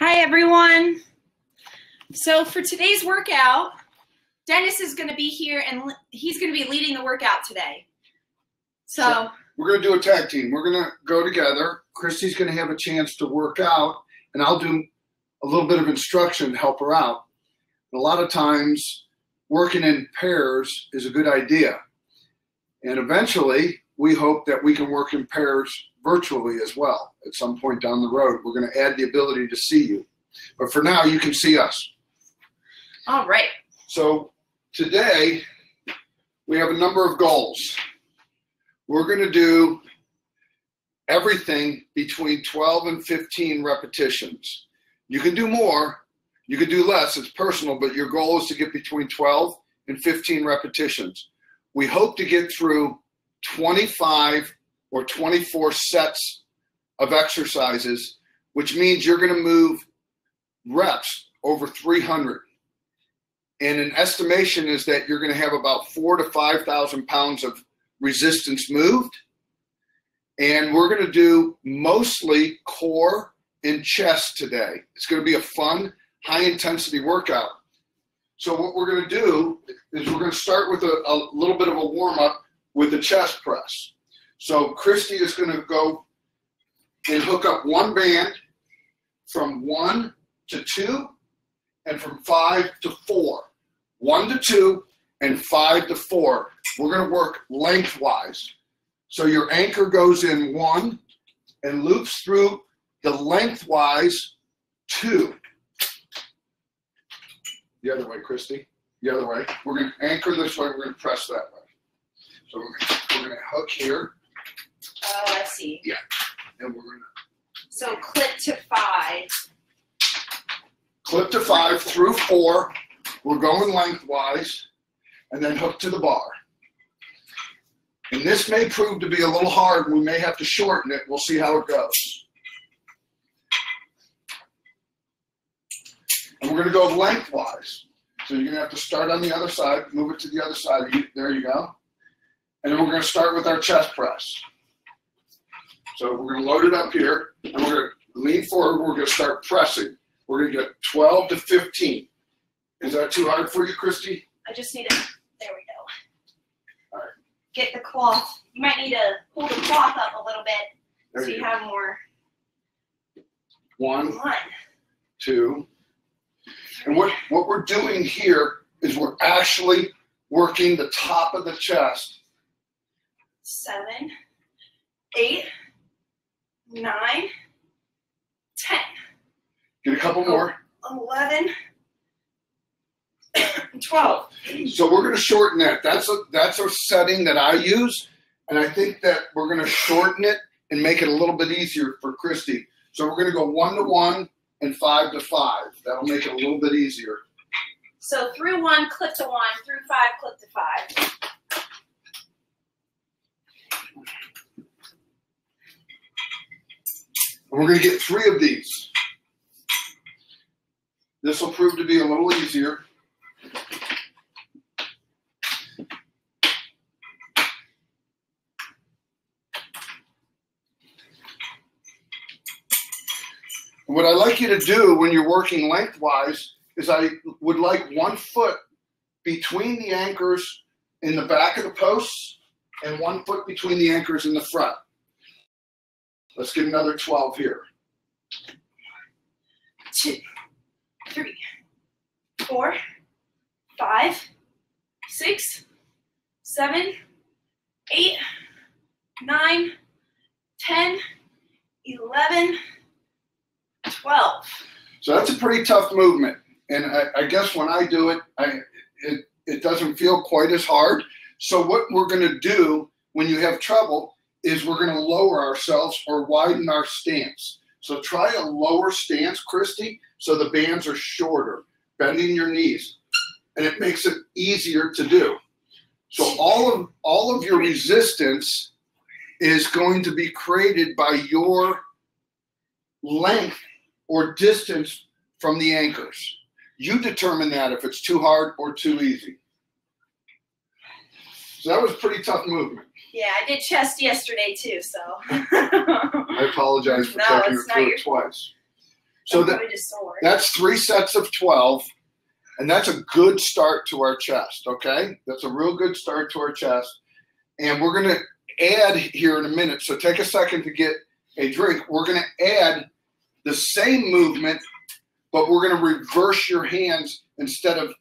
Hi, everyone. So for today's workout, Dennis is going to be here, and he's going to be leading the workout today. So we're going to do a tag team. We're going to go together. Kristi's going to have a chance to work out, and I'll do a little bit of instruction to help her out. A lot of times, working in pairs is a good idea. And eventually, we hope that we can work in pairs virtually as well. At some point down the road, we're going to add the ability to see you. But for now, you can see us. All right. So today, we have a number of goals. We're going to do everything between 12 and 15 repetitions. You can do more. You can do less. It's personal, but your goal is to get between 12 and 15 repetitions. We hope to get through 25 or 24 sets of exercises, which means you're going to move reps over 300. And an estimation is that you're going to have about 4,000 to 5,000 pounds of resistance moved. And we're going to do mostly core and chest today. It's going to be a fun, high-intensity workout. So what we're going to do is we're going to start with a little bit of a warm-up with the chest press. So Kristi is going to go and hook up one band from 1 to 2 and from 5 to 4. 1 to 2 and 5 to 4. We're going to work lengthwise. So your anchor goes in 1 and loops through the lengthwise 2. The other way, Kristi. The other way. We're going to anchor this way. We're going to press that way. So we're going to hook here. Oh, I see. Yeah. And we're going to. So clip to 5. Clip to 5 through 4. We're going lengthwise. And then hook to the bar. And this may prove to be a little hard, and we may have to shorten it. We'll see how it goes. And we're going to go lengthwise. So you're going to have to start on the other side, move it to the other side. There you go. And then we're going to start with our chest press. So we're going to load it up here, and we're going to lean forward. We're going to start pressing. We're going to get 12 to 15. Is that too hard for you, Kristi? I just need to, there we go. All right. Get the cloth. You might need to pull the cloth up a little bit There so you have more. 1, 2. And what we're doing here is we're actually working the top of the chest. 7, 8, 9, 10. Get a couple more. 11, 12. So we're going to shorten that. That's a setting that I use, and I think that we're going to shorten it and make it a little bit easier for Kristi. So we're going to go 1 to 1 and 5 to 5. That'll make it a little bit easier. So through 1, clip to 1. Through 5, clip to 5. And we're going to get 3 of these. This will prove to be a little easier. What I like you to do when you're working lengthwise is I would like one foot between the anchors in the back of the posts and 1 foot between the anchors in the front. Let's get another 12 here. 2, 3, 4, 5, 6, 7, 8, 9, 10, 11, 12. So that's a pretty tough movement. And I guess when I do it, it doesn't feel quite as hard. So what we're going to do when you have trouble is we're going to lower ourselves or widen our stance. So try a lower stance, Kristi, so the bands are shorter, bending your knees. And it makes it easier to do. So all of your resistance is going to be created by your length or distance from the anchors. You determine that if it's too hard or too easy. So that was a pretty tough movement. Yeah, I did chest yesterday too, so. I apologize for taking her through it twice. So that's 3 sets of 12, and that's a good start to our chest, okay? That's a real good start to our chest. And we're going to add here in a minute, so take a second to get a drink. We're going to add the same movement, but we're going to reverse your hands. Instead of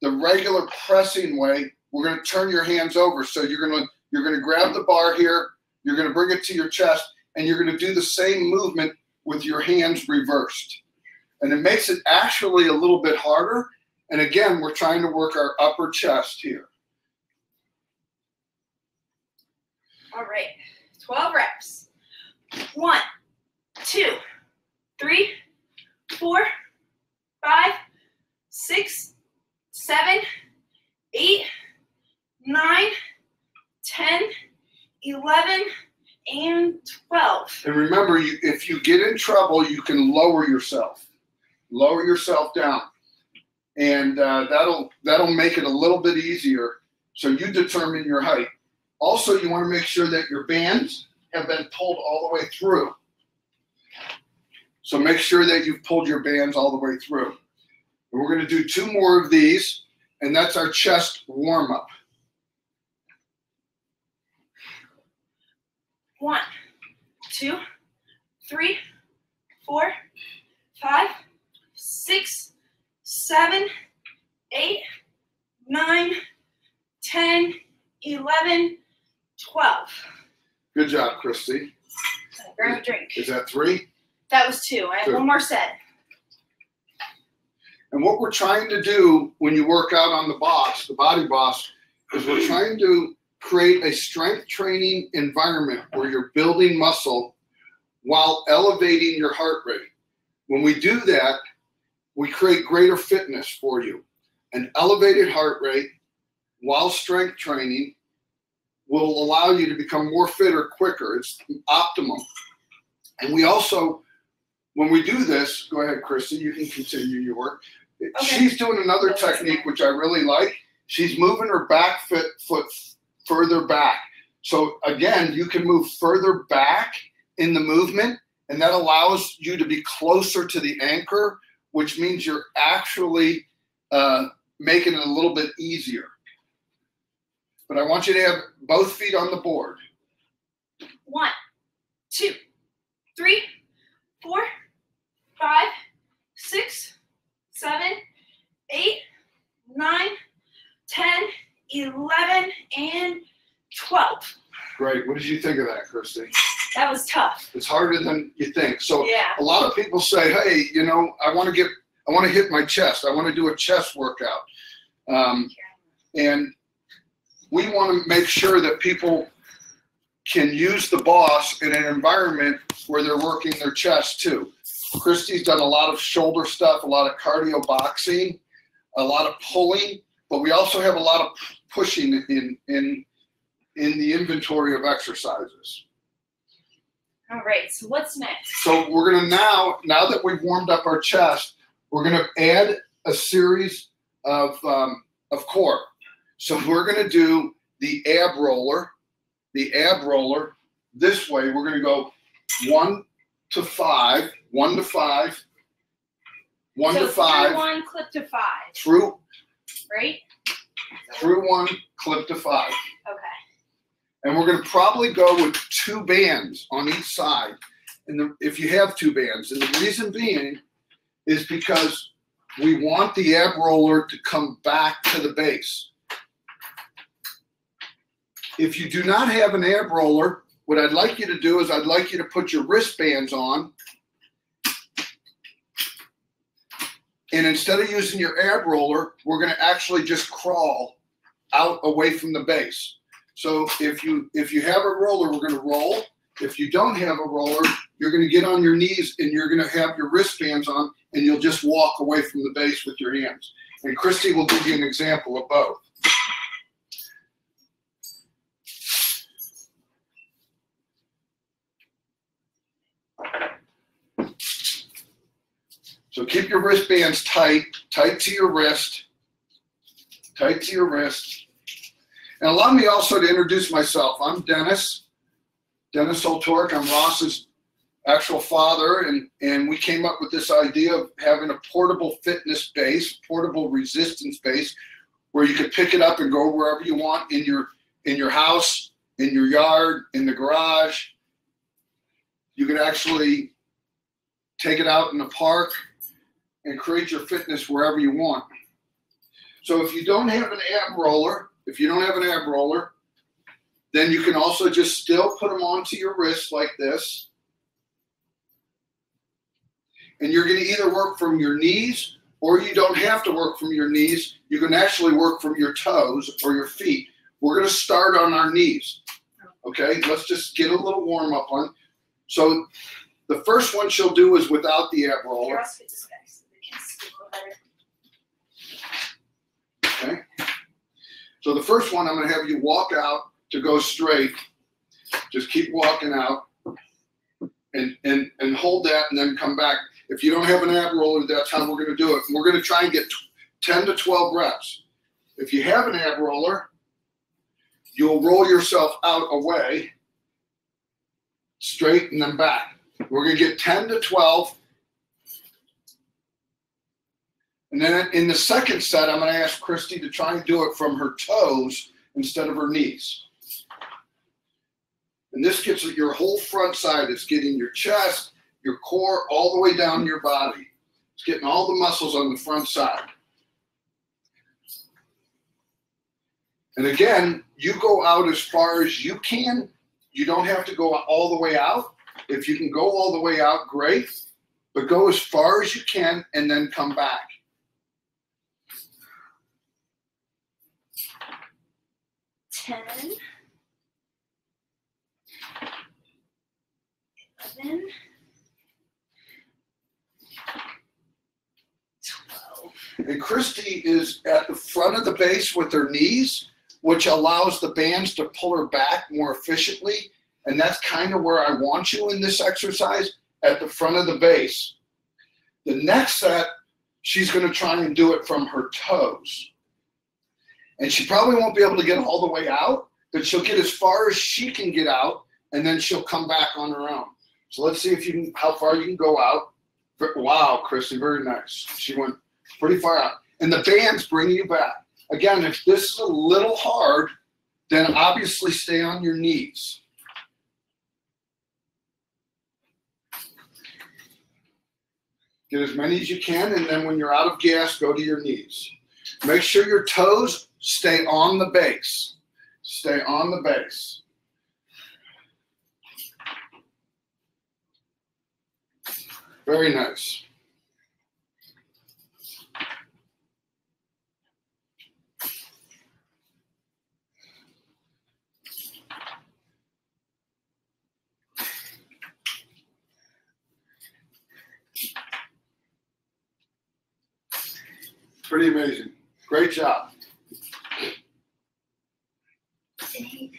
the regular pressing way, we're going to turn your hands over. So you're going to grab the bar here, you're going to bring it to your chest, and you're going to do the same movement with your hands reversed. And it makes it actually a little bit harder. And again, we're trying to work our upper chest here. All right, 12 reps. 1, 2, 3, 4, 5, 6, 7, 8, 9, 10, 11, and 12. And remember, if you get in trouble, you can lower yourself. Lower yourself down. And that'll make it a little bit easier. So you determine your height. Also, you want to make sure that your bands have been pulled all the way through. So make sure that you've pulled your bands all the way through. And we're going to do 2 more of these, and that's our chest warm-up. 1, 2, 3, 4, 5, 6, 7, 8, 9, 10, 11, 12. Good job, Kristi. Grab a drink. Is that 3? That was 2. I have 1 more set. And what we're trying to do when you work out on the BodyBoss, is we're trying to create a strength training environment where you're building muscle while elevating your heart rate. When we do that, we create greater fitness for you. An elevated heart rate while strength training will allow you to become more fitter quicker. It's optimum. And we also, when we do this, go ahead, Kristi, you can continue your work. Okay. She's doing another technique, which I really like. She's moving her back foot further back. So again, you can move further back in the movement, and that allows you to be closer to the anchor, which means you're actually making it a little bit easier. But I want you to have both feet on the board. 1, 2, 3, 4, 5, 6, 7, 8, 9, 10, 11, and 12. Great. What did you think of that, Kristi? That was tough. It's harder than you think. So yeah. A lot of people say, hey, you know, I want to hit my chest. I want to do a chest workout. And we want to make sure that people can use the Boss in an environment where they're working their chest too. Kristi's done a lot of shoulder stuff, a lot of cardio boxing, a lot of pulling, but we also have a lot of pushing in the inventory of exercises. All right, so what's next? So we're going to now that we've warmed up our chest, we're going to add a series of core. So we're going to do the ab roller. The ab roller this way. We're going to go 1 to 5, 1 to 5, 1 to 5. Through 1, clip to 5. Through. Right? Through 1, clip to 5. Okay. And we're going to probably go with 2 bands on each side. And if you have 2 bands, and the reason being is because we want the ab roller to come back to the base. If you do not have an ab roller, what I'd like you to do is I'd like you to put your wristbands on. And instead of using your ab roller, we're going to actually just crawl out away from the base. So if you have a roller, we're going to roll. If you don't have a roller, you're going to get on your knees and you're going to have your wristbands on, and you'll just walk away from the base with your hands. And Kristi will give you an example of both. So keep your wristbands tight to your wrist, tight to your wrist. And allow me also to introduce myself. I'm Dennis O'Tork. I'm Ross's actual father, and we came up with this idea of having a portable fitness base, portable resistance base, where you could pick it up and go wherever you want in your house, in your yard, in the garage. You could actually take it out in the park and create your fitness wherever you want. So if you don't have an ab roller, then you can also just still put them onto your wrist like this. And you're going to either work from your knees, or you don't have to work from your knees. You can actually work from your toes or your feet. We're going to start on our knees. Okay, let's just get a little warm up on. So the first one she'll do is without the ab roller. Okay. So the first one, I'm going to have you walk out to go straight. Just keep walking out and hold that and then come back. If you don't have an ab roller, that's how we're going to do it. We're going to try and get 10 to 12 reps. If you have an ab roller, you'll roll yourself out away, straight and then back. We're going to get 10 to 12. And then in the second set, I'm going to ask Kristi to try and do it from her toes instead of her knees. And this gets your whole front side. It's getting your chest, your core, all the way down your body. It's getting all the muscles on the front side. And again, you go out as far as you can. You don't have to go all the way out. If you can go all the way out, great. But go as far as you can and then come back. 10, 11, 12. And Kristi is at the front of the base with her knees, which allows the bands to pull her back more efficiently. And that's kind of where I want you in this exercise, at the front of the base. The next set, she's going to try and do it from her toes. And she probably won't be able to get all the way out, but she'll get as far as she can get out, and then she'll come back on her own. So let's see if you can, how far you can go out. Wow, Kristi, very nice. She went pretty far out. And the band's bringing you back. Again, if this is a little hard, then obviously stay on your knees. Get as many as you can, and then when you're out of gas, go to your knees. Make sure your toes stay on the base. Stay on the base. Very nice. Pretty amazing. Great job. 8.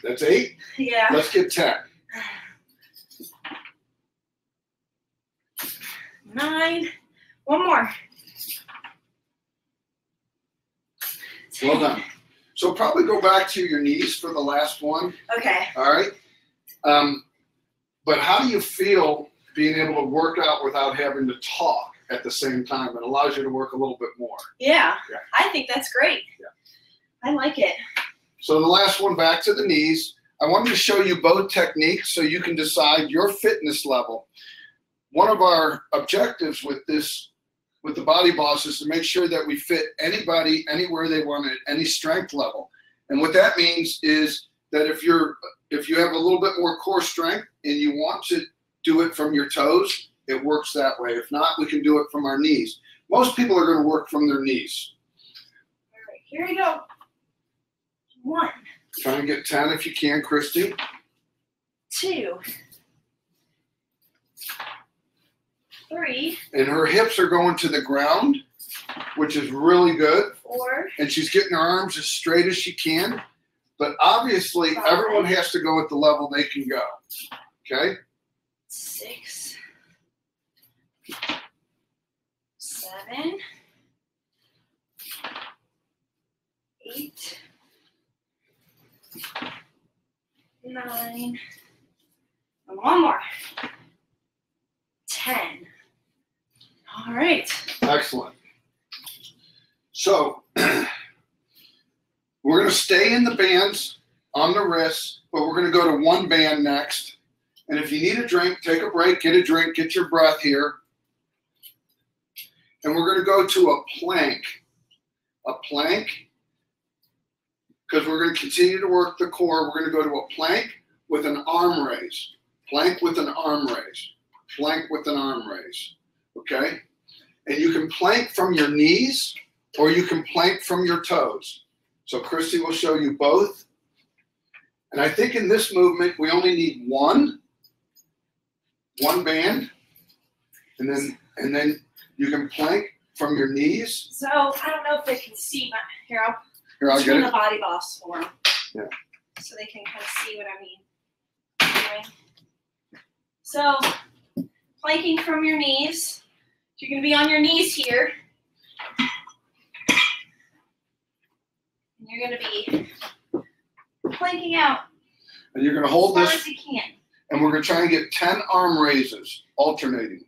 That's 8? Yeah. Let's get 10. 9. One more. 10. Well done. So probably go back to your knees for the last one. Okay. All right. But how do you feel being able to work out without having to talk at the same time? It allows you to work a little bit more. Yeah. I think that's great. Yeah. I like it. So the last one, back to the knees. I wanted to show you both techniques so you can decide your fitness level. One of our objectives with this, with the BodyBoss, is to make sure that we fit anybody anywhere they want at any strength level. And what that means is that if you have a little bit more core strength and you want to do it from your toes, it works that way. If not, we can do it from our knees. Most people are going to work from their knees. All right, here we go. 1. Try and get 10 if you can, Kristi. 2. 3. And her hips are going to the ground, which is really good. 4. And she's getting her arms as straight as she can. But obviously, 5. everyone has to go at the level they can go. Okay? 6. 7. 8. 9. And one more. 10. All right. Excellent. So we're going to stay in the bands on the wrists, but we're going to go to one band next. And if you need a drink, take a break, get a drink, get your breath here. And we're going to go to a plank. A plank, because we're going to continue to work the core. We're going to go to a plank with an arm raise. Plank with an arm raise. Plank with an arm raise. Okay? And you can plank from your knees or you can plank from your toes. So Kristi will show you both. And I think in this movement, we only need one band. And then you can plank from your knees. So I don't know if they can see, but I'll get turn it. the BodyBoss for them. Yeah. So they can kind of see what I mean. Okay. So planking from your knees. You're going to be on your knees here. And you're going to be planking out And you're going to hold as far this. as you can. And we're going to try and get 10 arm raises, alternating.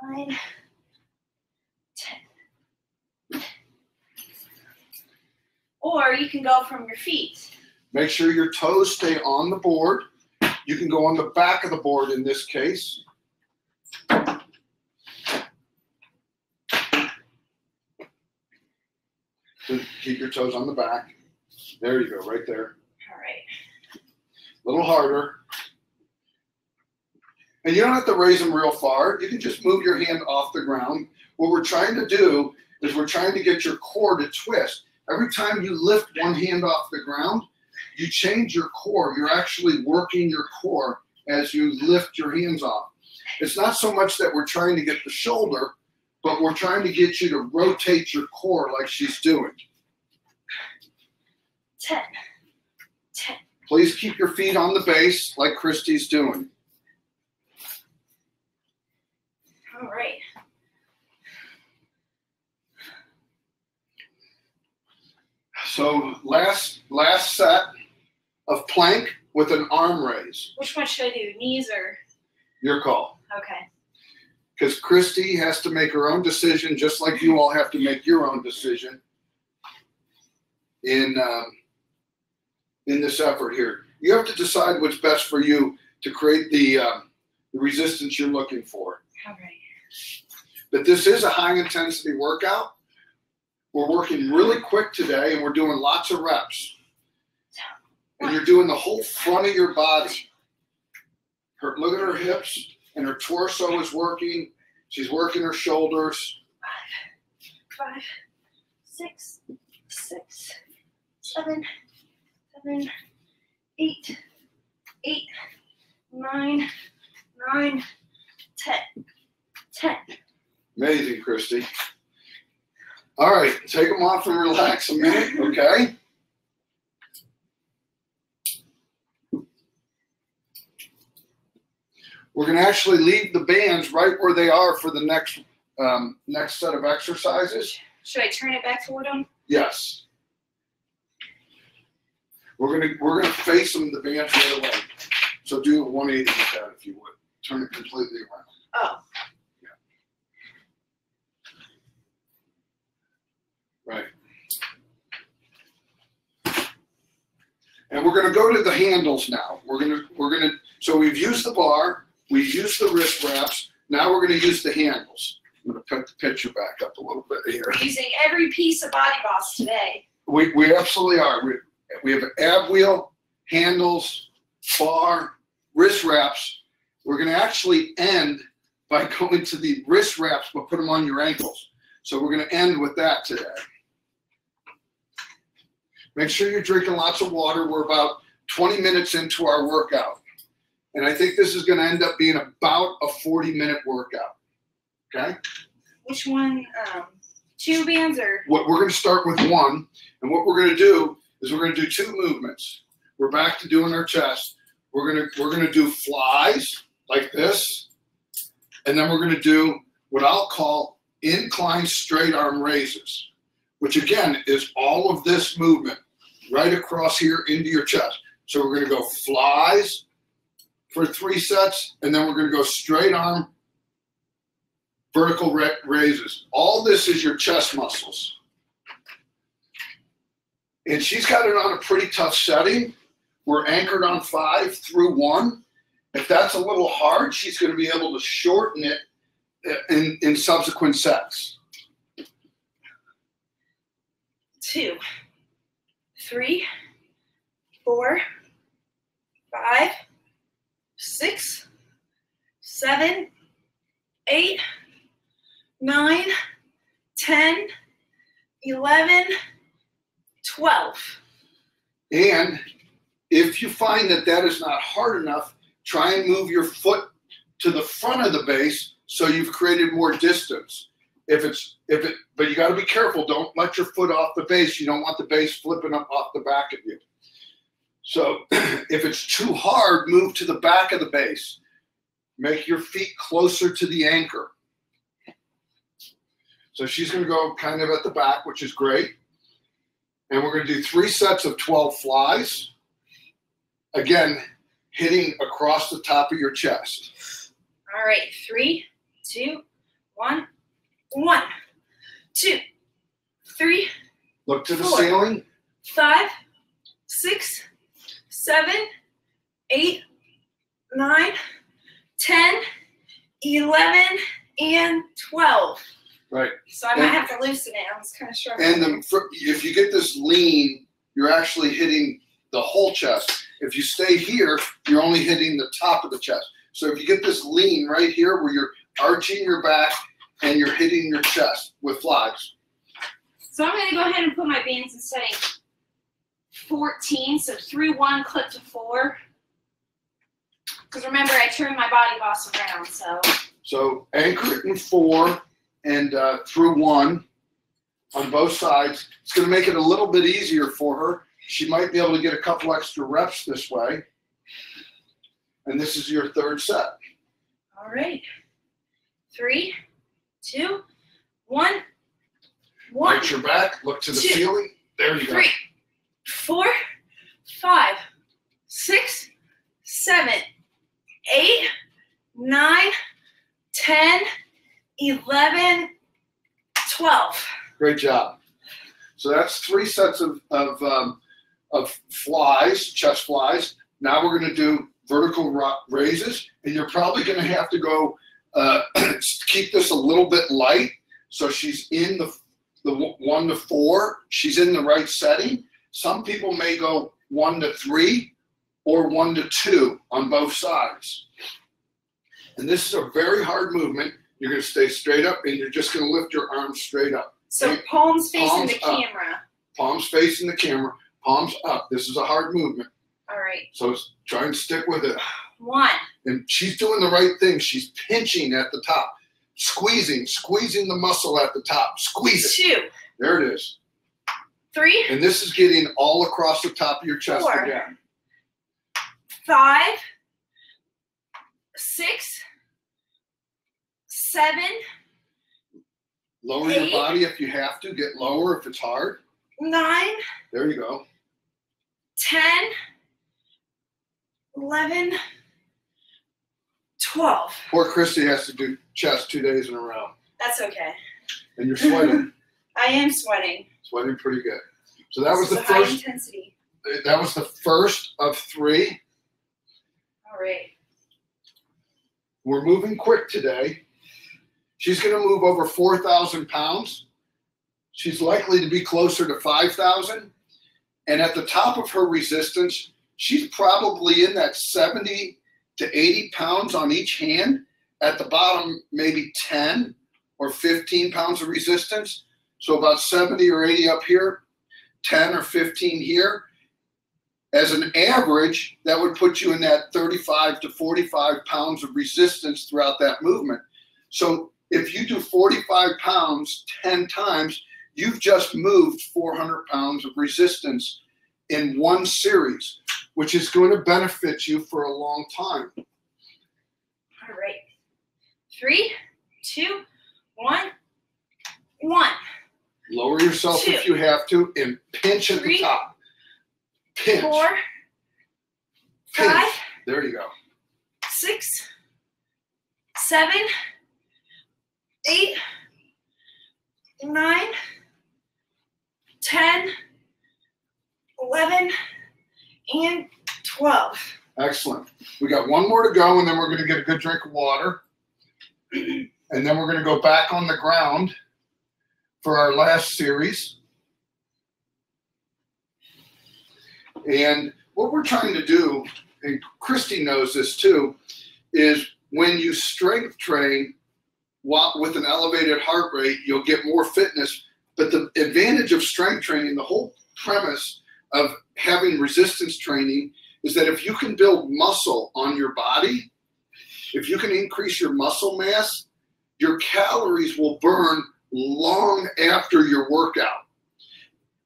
Nine, 10. Or you can go from your feet. Make sure your toes stay on the board. You can go on the back of the board in this case. So keep your toes on the back. There you go, right there. All right. A little harder. And you don't have to raise them real far. You can just move your hand off the ground. What we're trying to do is we're trying to get your core to twist. Every time you lift one hand off the ground, you change your core. You're actually working your core as you lift your hands off. It's not so much that we're trying to get the shoulder, but we're trying to get you to rotate your core like she's doing. 10. 10. Please keep your feet on the base like Kristi's doing. All right. So last set of plank with an arm raise. Which one should I do? Knees or? Your call. Okay. Because Kristi has to make her own decision, just like you all have to make your own decision in this effort here. You have to decide what's best for you to create the resistance you're looking for. All right. But this is a high intensity workout. We're working really quick today and we're doing lots of reps. And you're doing the whole front of your body. Look at her hips and her torso is working. She's working her shoulders. 5, 6, 7, 8, 9, 10. Amazing, Kristi. All right, take them off and relax a minute, okay? We're going to actually leave the bands right where they are for the next set of exercises. Should I turn it back toward them? Yes. We're gonna face them the bands right away. So do a 180 with that if you would. Turn it completely around. Oh. Right. And we're going to go to the handles now. So we've used the bar, we've used the wrist wraps. Now we're going to use the handles. I'm going to put the picture back up a little bit here. We're using every piece of BodyBoss today. We absolutely are. We have an ab wheel, handles, bar, wrist wraps. We're going to actually end by going to the wrist wraps, but put them on your ankles. So we're going to end with that today. Make sure you're drinking lots of water. We're about 20 minutes into our workout. And I think this is going to end up being about a 40-minute workout. Okay? Which one? 2 bands or? We're going to start with one. And what we're going to do is we're going to do 2 movements. We're back to doing our chest. We're going to do flies like this. And then we're going to do what I'll call incline straight arm raises, which again is all of this movement right across here into your chest. So we're going to go flies for 3 sets, and then we're going to go straight arm vertical raises. All this is your chest muscles. And she's got it on a pretty tough setting. We're anchored on 5 through 1. If that's a little hard, she's going to be able to shorten it in subsequent sets. 2, 3, 4, 5, 6, 7, 8, 9, 10, 11, 12. And if you find that that is not hard enough, try and move your foot to the front of the base so you've created more distance. But you got to be careful. Don't let your foot off the base. You don't want the base flipping up off the back of you. So if it's too hard, move to the back of the base. Make your feet closer to the anchor. So she's going to go kind of at the back, which is great. And we're going to do 3 sets of 12 flies. Again, hitting across the top of your chest. All right, 3, 2, 1. 1, 2, 3. Look to the 4, ceiling. 5, 6, 7, 8, 9, 10, 11, and 12. Right. So I might have to loosen it. I was kind of struggling. And if you get this lean, you're actually hitting the whole chest. If you stay here, you're only hitting the top of the chest. So if you get this lean right here where you're arching your back and you're hitting your chest with flies. So I'm going to go ahead and put my bands in setting 14. So through 1, clip to 4. Because remember, I turned my BodyBoss around. So anchor it in 4 and through 1 on both sides. It's going to make it a little bit easier for her. She might be able to get a couple extra reps this way. And this is your 3rd set. All right. 3, 2, 1. 1. Arch your back, look to the 2, ceiling. There you go. 3, 4, 5, 6, 7, 8, 9, 10, 11, 12. Great job. So that's 3 sets of flies, chest flies. Now we're going to do vertical raises, and you're probably going to have to go keep this a little bit light. So she's in the 1 to 4. She's in the right setting. Some people may go 1 to 3 or 1 to 2 on both sides. And this is a very hard movement. You're going to stay straight up, and you're just going to lift your arms straight up. So right? palms facing Palms the up. camera. Palms facing the camera, palms up. This is a hard movement. All right. So try and stick with it. 1. And she's doing the right thing. She's pinching at the top, squeezing the muscle at the top. Squeeze it. 2. There it is. 3. And this is getting all across the top of your chest 4. again. 5, 6, 7. Lower 8. your body if you have to. Get lower if it's hard. 9. There you go. 10, 11, 12. Poor Kristi has to do chest 2 days in a row. That's okay. And you're sweating. I am sweating. Sweating pretty good. So that was This the is a high first. intensity. That was the first of 3. All right. We're moving quick today. She's going to move over 4,000 pounds. She's likely to be closer to 5,000. And at the top of her resistance, she's probably in that 70 to 80 pounds on each hand. At the bottom, maybe 10 or 15 pounds of resistance. So about 70 or 80 up here, 10 or 15 here. As an average, that would put you in that 35 to 45 pounds of resistance throughout that movement. So if you do 45 pounds 10 times, you've just moved 400 pounds of resistance in one series, which is going to benefit you for a long time. All right. 3, 2, 1. 1. Lower yourself 2. if you have to, and pinch at 3. the top. Pinch. 4. Pinch. 5. There you go. 6. 7. 8. 9. 10. 11. And 12. Excellent. We got one more to go, and then we're going to get a good drink of water. And then we're going to go back on the ground for our last series. And what we're trying to do, and Kristi knows this too, is when you strength train with an elevated heart rate, you'll get more fitness. But the advantage of strength training, the whole premise of having resistance training, is that if you can build muscle on your body, if you can increase your muscle mass, your calories will burn long after your workout.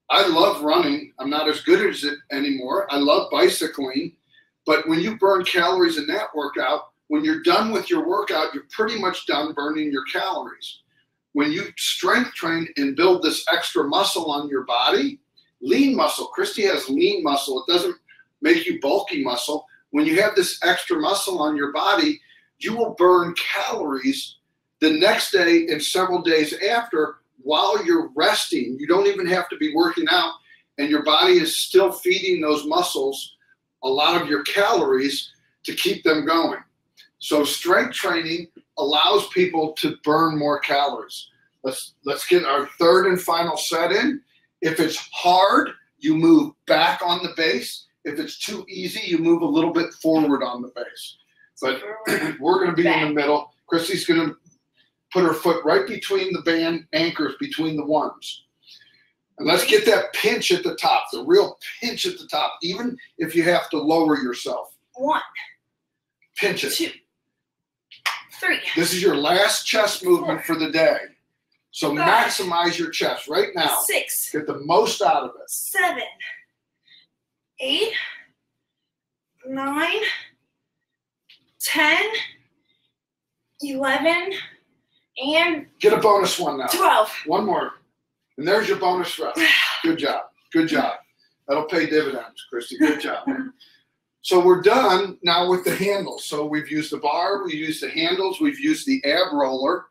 I love running. I'm not as good as it anymore. I love bicycling. But when you burn calories in that workout, when you're done with your workout, you're pretty much done burning your calories. When you strength train and build this extra muscle on your body, lean muscle, Kristi has lean muscle. It doesn't make you bulky muscle. When you have this extra muscle on your body, you will burn calories the next day and several days after while you're resting. You don't even have to be working out, and your body is still feeding those muscles a lot of your calories to keep them going. So strength training allows people to burn more calories. Let's get our third and final set in. If it's hard, you move back on the base. If it's too easy, you move a little bit forward on the base. But we're going to be in the middle. Kristi's going to put her foot right between the band anchors, between the ones. And let's get that pinch at the top, the real pinch at the top, even if you have to lower yourself. 1. Pinch it. 2. 3. This is your last chest movement for the day. So 5. maximize your chest right now. 6. Get the most out of it. 7. 8. 9. 10. 11. And get a bonus one now. 12. One more. And there's your bonus rep. Good job. Good job. That'll pay dividends, Kristi. Good job. So we're done now with the handles. So we've used the bar, we've used the handles, we've used the ab roller.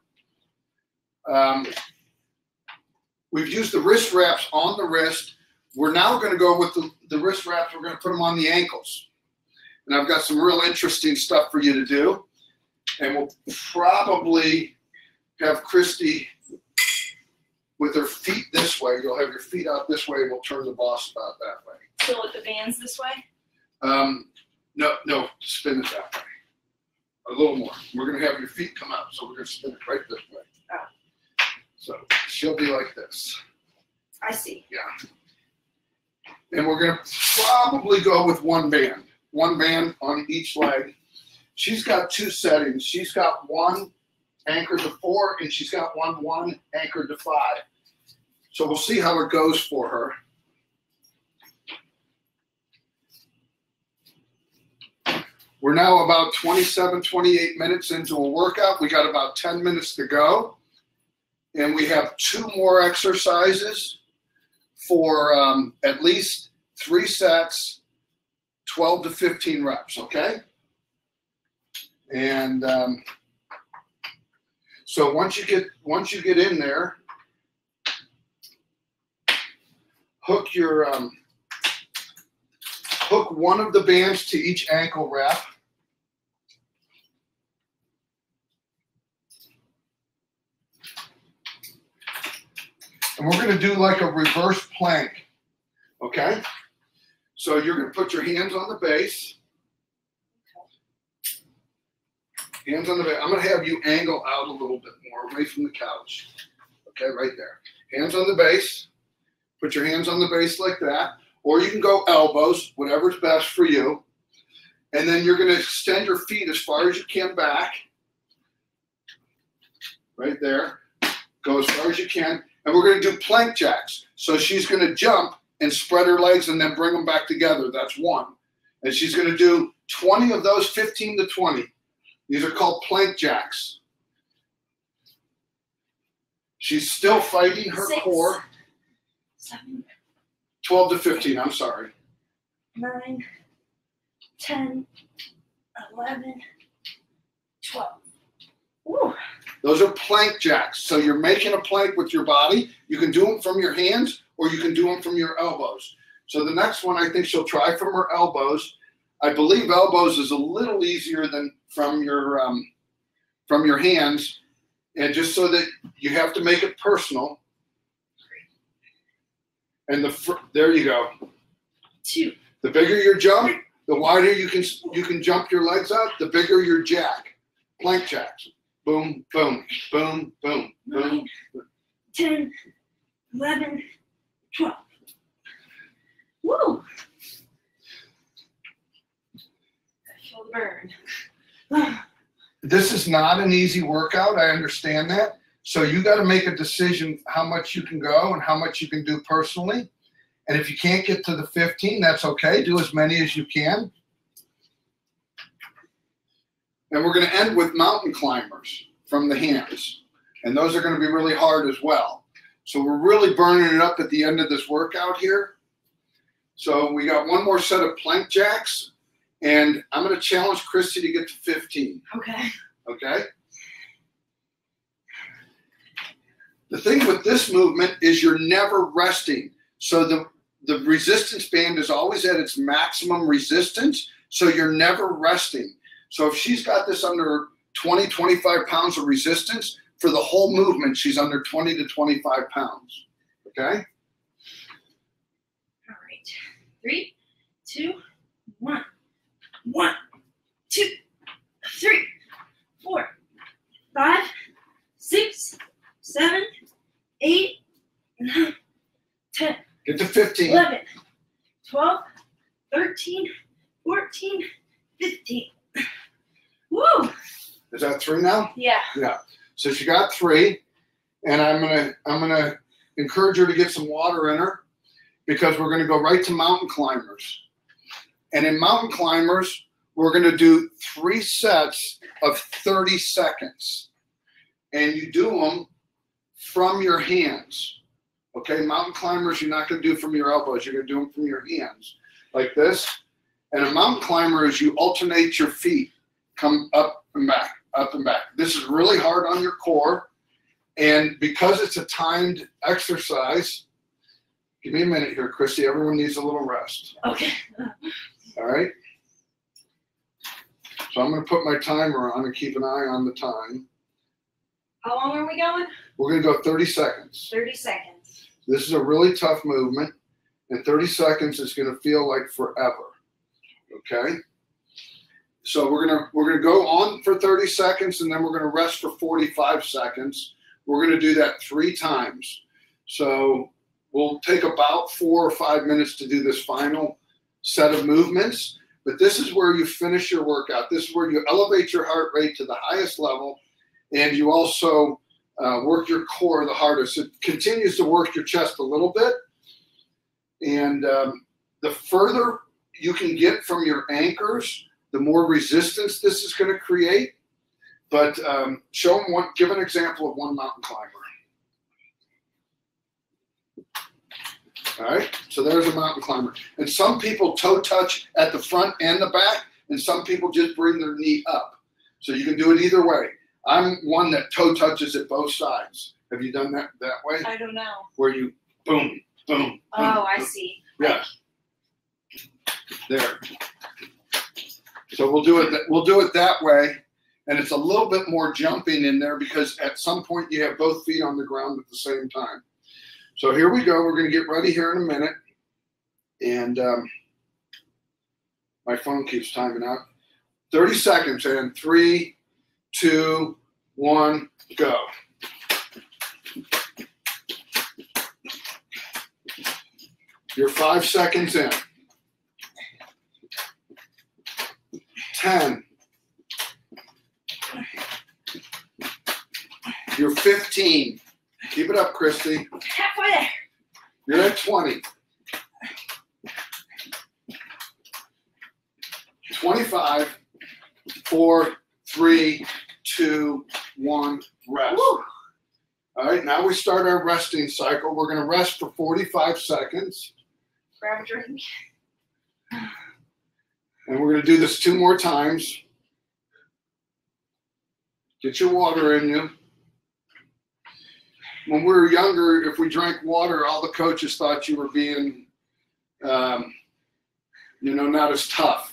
We've used the wrist wraps on the wrist. We're now going to go with the wrist wraps. We're going to put them on the ankles. And I've got some real interesting stuff for you to do. And we'll probably have Kristi with her feet this way. You'll have your feet out this way, and we'll turn the boss about that way. So with the bands this way? No, spin it that way. A little more. We're going to have your feet come out, so we're going to spin it right this way. Oh. So she'll be like this. I see. Yeah. And we're going to probably go with one band on each leg. She's got 2 settings. She's got one anchored to 4, and she's got one anchored to 5. So we'll see how it goes for her. We're now about 27, 28 minutes into a workout. We got about 10 minutes to go. And we have 2 more exercises for at least 3 sets, 12 to 15 reps, okay? And so once you get in there, hook one of the bands to each ankle wrap. And we're going to do like a reverse plank, okay? So you're going to put your hands on the base. Hands on the base. I'm going to have you angle out a little bit more away from the couch. Okay, right there. Hands on the base. Put your hands on the base like that. Or you can go elbows, whatever's best for you. And then you're going to extend your feet as far as you can back. Right there. Go as far as you can. And we're going to do plank jacks. So she's going to jump and spread her legs and then bring them back together. That's 1. And she's going to do 20 of those, 15 to 20. These are called plank jacks. She's still fighting her 6, core. 7, 12 to 15, I'm sorry. 9, 10, 11, 12. Ooh. Those are plank jacks. So you're making a plank with your body. You can do them from your hands or you can do them from your elbows. So the next one, I think she'll try from her elbows. I believe elbows is a little easier than from your hands. And just so that you have to make it personal. And there you go. 2. The bigger your jump, the wider you can jump your legs out, the bigger your jack. Plank jacks. Boom, boom, boom, boom, 9, boom. 10, 11, 12. Woo! I feel the burn. This is not an easy workout. I understand that. So you got to make a decision how much you can go and how much you can do personally. And if you can't get to the 15, that's okay. Do as many as you can. And we're going to end with mountain climbers from the hands. And those are going to be really hard as well. So we're really burning it up at the end of this workout here. So we got one more set of plank jacks. And I'm going to challenge Kristi to get to 15. Okay. Okay? The thing with this movement is you're never resting. So the resistance band is always at its maximum resistance. So you're never resting. So if she's got this under 20, 25 pounds of resistance, for the whole movement, she's under 20 to 25 pounds. Okay? All right. 3, 2, 1. 1, 2, 3, 4, 5, 6, 7, 8, 9, 10. Get to 15. 11, 12, 13, 14, 15. Woo! Is that 3 now? Yeah. Yeah. So she got 3, and I'm gonna encourage her to get some water in her because we're gonna go right to mountain climbers. And in mountain climbers, we're gonna do 3 sets of 30 seconds, and you do them from your hands. Okay, mountain climbers, you're not gonna do from your elbows. You're gonna do them from your hands, like this. And a mountain climber is you alternate your feet, come up and back, up and back. This is really hard on your core. And because it's a timed exercise, give me a minute here, Kristi. Everyone needs a little rest. Okay. All right. So I'm going to put my timer on and keep an eye on the time. How long are we going? We're going to go 30 seconds. 30 seconds. This is a really tough movement, and 30 seconds is going to feel like forever. Okay? So we're gonna go on for 30 seconds, and then we're going to rest for 45 seconds. We're going to do that 3 times. So we'll take about 4 or 5 minutes to do this final set of movements. But this is where you finish your workout. This is where you elevate your heart rate to the highest level, and you also work your core the hardest. It continues to work your chest a little bit. And the further you can get from your anchors, the more resistance this is going to create. But show them give an example of one mountain climber. All right, so there's a mountain climber. And some people toe touch at the front and the back, and some people just bring their knee up. So you can do it either way. I'm one that toe touches at both sides. Have you done that way? I don't know. Where you boom, boom. Oh, boom, I boom. see. Yes. There. So we'll do it that way, and it's a little bit more jumping in there because at some point you have both feet on the ground at the same time. So here we go. We're going to get ready here in a minute, and my phone keeps timing out. 30 seconds, and 3, 2, 1, go. You're 5 seconds in. 10. You're 15. Keep it up, Kristi. Halfway there. You're at 20. 25. 4, 3, 2, 1, rest. Woo. All right, now we start our resting cycle. We're going to rest for 45 seconds. Grab a drink. And we're going to do this 2 more times. Get your water in you. When we were younger, if we drank water, all the coaches thought you were being, not as tough.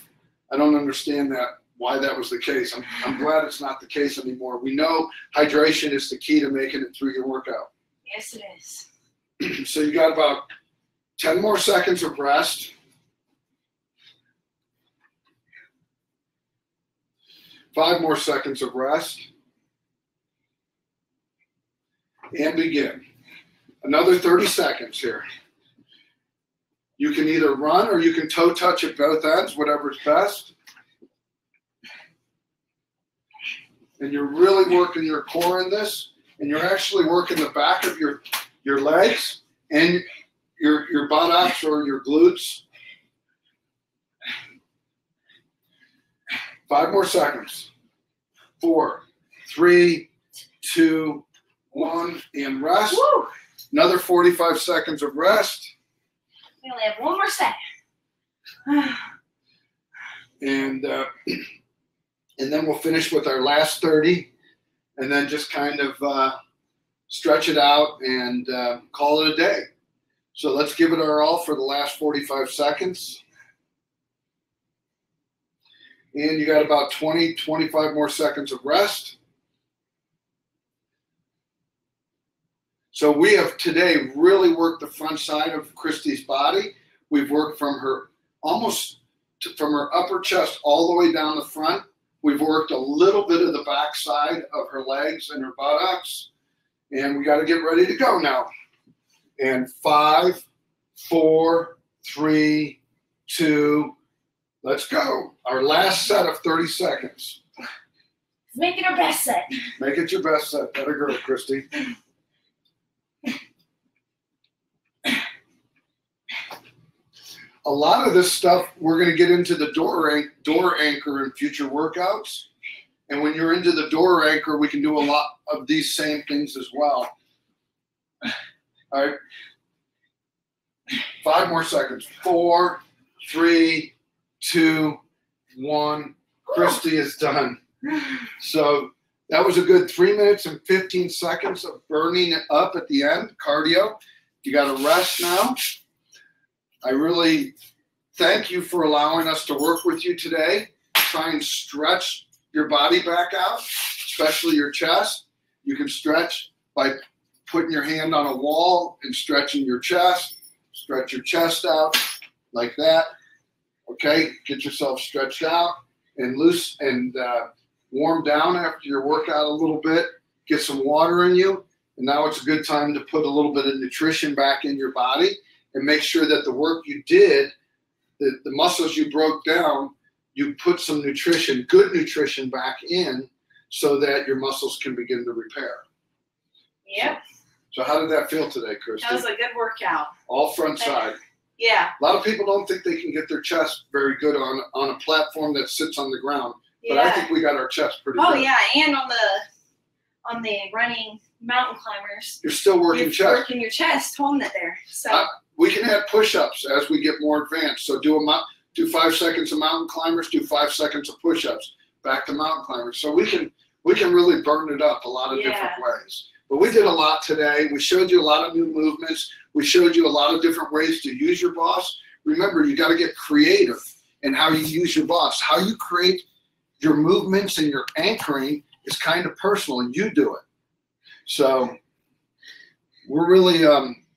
I don't understand why that was the case. I'm glad it's not the case anymore. We know hydration is the key to making it through your workout. Yes, it is. So you got about 10 more seconds of rest. Five more seconds of rest. And begin. Another 30 seconds here. You can either run or you can toe touch at both ends, whatever's best. And you're really working your core in this, and you're actually working the back of your legs and your buttocks or your glutes. 5 more seconds. 4, 3, 2, 1, and rest. Woo! Another 45 seconds of rest. We only have 1 more second. And then we'll finish with our last 30, and then just kind of stretch it out and call it a day. So let's give it our all for the last 45 seconds. And you got about 20, 25 more seconds of rest. So we have today really worked the front side of Kristi's body. We've worked from her from her upper chest all the way down the front. We've worked a little bit of the back side of her legs and her buttocks. And we got to get ready to go now. And 5, 4, 3, 2, let's go. Our last set of 30 seconds. Make it our best set. Make it your best set. Better go, Kristi. A lot of this stuff, we're going to get into the door anchor in future workouts. And when you're into the door anchor, we can do a lot of these same things as well. All right. 5 more seconds. 4, 3, 2, 1. Kristi is done. So that was a good 3 minutes and 15 seconds of burning it up at the end, cardio. You got to rest now. I really thank you for allowing us to work with you today. Try and stretch your body back out, especially your chest. You can stretch by putting your hand on a wall and stretching your chest. Stretch your chest out like that. Okay, get yourself stretched out and loose and warm down after your workout a little bit. Get some water in you. And now it's a good time to put a little bit of nutrition back in your body. And make sure that the work you did, the muscles you broke down, you put some nutrition, good nutrition back in so that your muscles can begin to repair. Yep. So how did that feel today, Kristi? That was a good workout. All front side. Yeah. A lot of people don't think they can get their chest very good on a platform that sits on the ground. But Yeah. I think we got our chest pretty good. Oh yeah, and on the running mountain climbers, You're still working you're chest. working your chest, holding it there. So We can add push-ups as we get more advanced. So do 5 seconds of mountain climbers, do 5 seconds of push-ups, back to mountain climbers. So we can really burn it up a lot of different ways. But we did a lot today. We showed you a lot of new movements. We showed you a lot of different ways to use your boss. Remember, you got to get creative in how you use your boss. How you create your movements and your anchoring is kind of personal, and you do it. So we're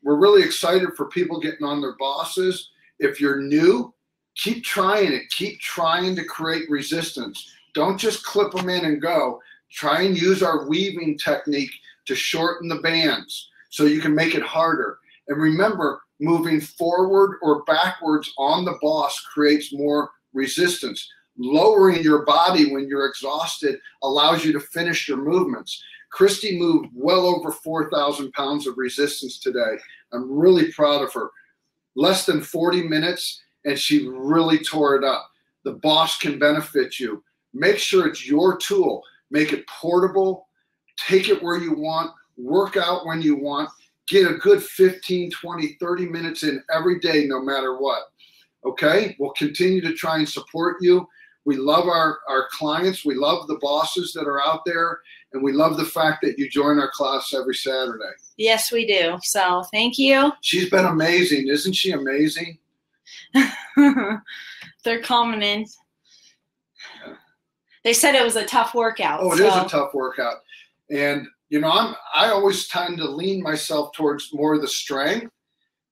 really excited for people getting on their bosses. If you're new, keep trying it. Keep trying to create resistance. Don't just clip them in and go. Try and use our weaving technique to shorten the bands so you can make it harder. And remember, moving forward or backwards on the boss creates more resistance. Lowering your body when you're exhausted allows you to finish your movements. Kristi moved well over 4,000 pounds of resistance today. I'm really proud of her. Less than 40 minutes, and she really tore it up. The boss can benefit you. Make sure it's your tool. Make it portable. Take it where you want. work out when you want, get a good 15, 20, 30 minutes in every day, no matter what. Okay? We'll continue to try and support you. We love our clients. We love the bosses that are out there. And we love the fact that you join our class every Saturday. Yes, we do. So thank you. She's been amazing. Isn't she amazing? They're commenting. Yeah. They said it was a tough workout. Oh, it is a tough workout. And, you know, I always tend to lean myself towards more of the strength,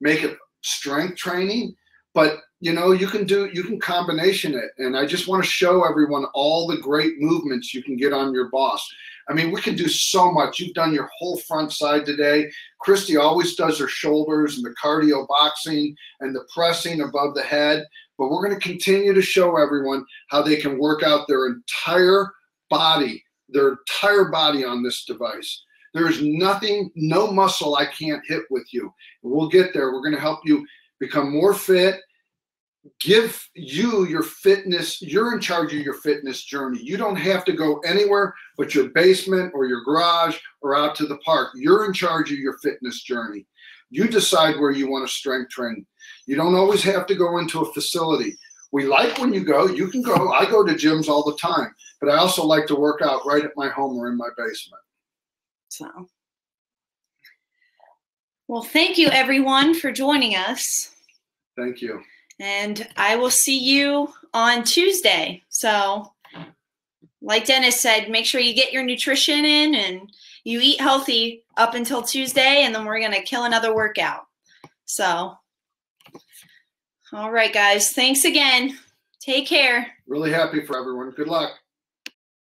make it strength training. But, you know, you can combination it. And I just want to show everyone all the great movements you can get on your boss. I mean, we can do so much. You've done your whole front side today. Kristi always does her shoulders and the cardio boxing and the pressing above the head. But we're going to continue to show everyone how they can work out their entire body on this device. There's nothing, no muscle I can't hit with you. We'll get there. We're going to help you become more fit. Give you your fitness, you're in charge of your fitness journey. You don't have to go anywhere but your basement or your garage or out to the park. You're in charge of your fitness journey. You decide where you want to strength train. You don't always have to go into a facility. We like when you can go. I go to gyms all the time, but I also like to work out right at my home or in my basement. So, well, thank you everyone for joining us. Thank you. And I will see you on Tuesday. So, like Dennis said, make sure you get your nutrition in and you eat healthy up until Tuesday, and then we're going to kill another workout. So, all right, guys. Thanks again. Take care. Really happy for everyone. Good luck.